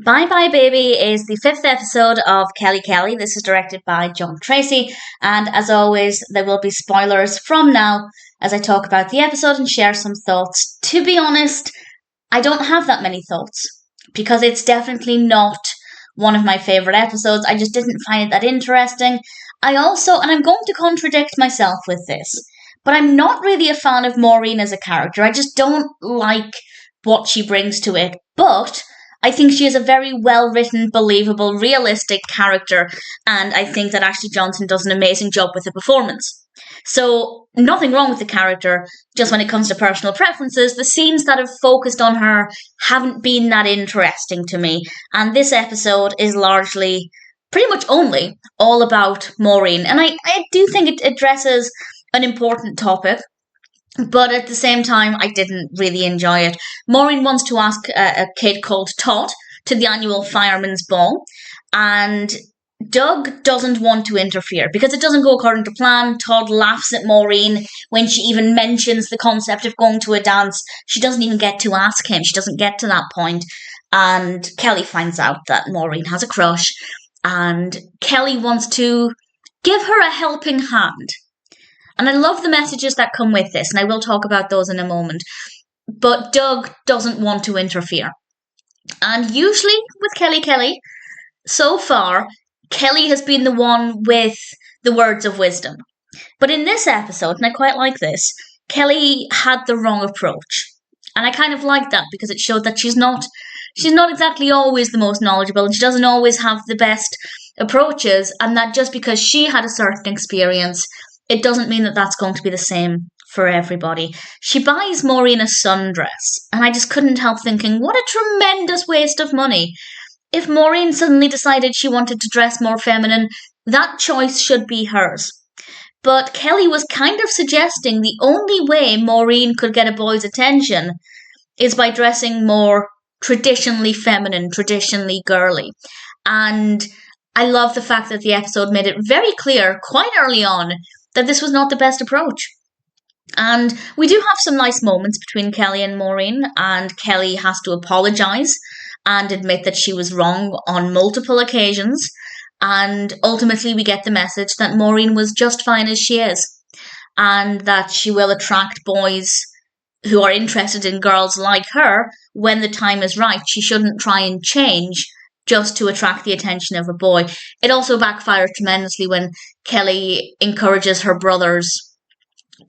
Bye Bye Baby is the fifth episode of Kelly Kelly. This is directed by Tracy, and as always, there will be spoilers from now as I talk about the episode and share some thoughts. To be honest, I don't have that many thoughts because it's definitely not one of my favourite episodes. I just didn't find it that interesting. And I'm going to contradict myself with this, but I'm not really a fan of Maureen as a character. I just don't like what she brings to it, but I think she is a very well-written, believable, realistic character, and I think that Ashley Johnson does an amazing job with the performance. So, nothing wrong with the character, just when it comes to personal preferences, the scenes that have focused on her haven't been that interesting to me, and this episode is largely, pretty much only, all about Maureen, and I do think it addresses an important topic, but at the same time, I didn't really enjoy it. Maureen wants to ask a kid called Todd to the annual fireman's ball, and Doug doesn't want to interfere because it doesn't go according to plan. Todd laughs at Maureen when she even mentions the concept of going to a dance. She doesn't even get to ask him. She doesn't get to that point. And Kelly finds out that Maureen has a crush, and Kelly wants to give her a helping hand. And I love the messages that come with this, and I will talk about those in a moment. But Doug doesn't want to interfere. And usually with Kelly, so far, Kelly has been the one with the words of wisdom. But in this episode, and I quite like this, Kelly had the wrong approach. And I kind of like that because it showed that she's not exactly always the most knowledgeable, and she doesn't always have the best approaches, and that just because she had a certain experience, it doesn't mean that that's going to be the same for everybody. She buys Maureen a sundress, and I just couldn't help thinking, what a tremendous waste of money. If Maureen suddenly decided she wanted to dress more feminine, that choice should be hers. But Kelly was kind of suggesting the only way Maureen could get a boy's attention is by dressing more traditionally feminine, traditionally girly. And I love the fact that the episode made it very clear quite early on that this was not the best approach. And we do have some nice moments between Kelly and Maureen, and Kelly has to apologise and admit that she was wrong on multiple occasions, and ultimately we get the message that Maureen was just fine as she is, and that she will attract boys who are interested in girls like her when the time is right. She shouldn't try and change just to attract the attention of a boy. It also backfired tremendously when Kelly encourages her brothers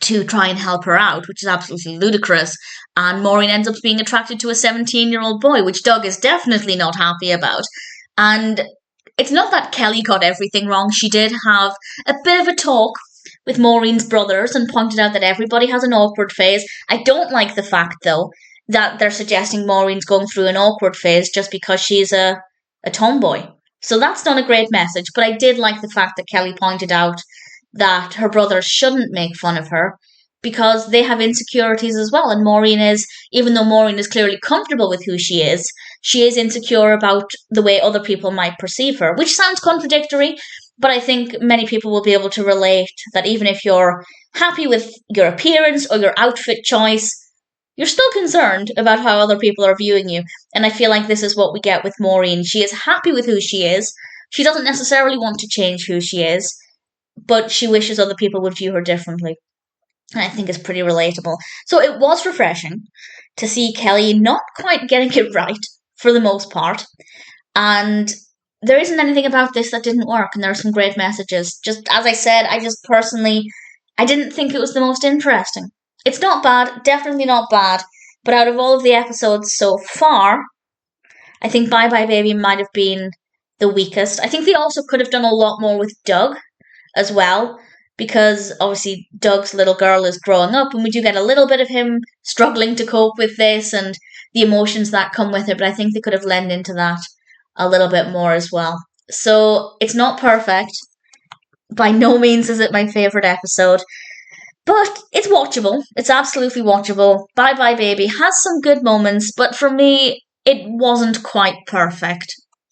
to try and help her out, which is absolutely ludicrous, and Maureen ends up being attracted to a 17-year-old boy, which Doug is definitely not happy about. And it's not that Kelly got everything wrong. She did have a bit of a talk with Maureen's brothers and pointed out that everybody has an awkward phase. I don't like the fact, though, that they're suggesting Maureen's going through an awkward phase just because she's a tomboy. So that's not a great message, but I did like the fact that Kelly pointed out that her brothers shouldn't make fun of her because they have insecurities as well, and Maureen is, even though Maureen is clearly comfortable with who she is insecure about the way other people might perceive her, which sounds contradictory, but I think many people will be able to relate that even if you're happy with your appearance or your outfit choice, you're still concerned about how other people are viewing you. And I feel like this is what we get with Maureen. She is happy with who she is. She doesn't necessarily want to change who she is, but she wishes other people would view her differently. And I think it's pretty relatable. So it was refreshing to see Kelly not quite getting it right for the most part. And there isn't anything about this that didn't work, and there are some great messages. Just as I said, I didn't think it was the most interesting. It's not bad, definitely not bad, but out of all of the episodes so far, I think Bye Bye Baby might have been the weakest. I think they also could have done a lot more with Doug as well, because obviously Doug's little girl is growing up, and we do get a little bit of him struggling to cope with this and the emotions that come with it, but I think they could have lent into that a little bit more as well. So it's not perfect. By no means is it my favourite episode, but it's watchable. It's absolutely watchable. Bye Bye Baby has some good moments, but for me, it wasn't quite perfect.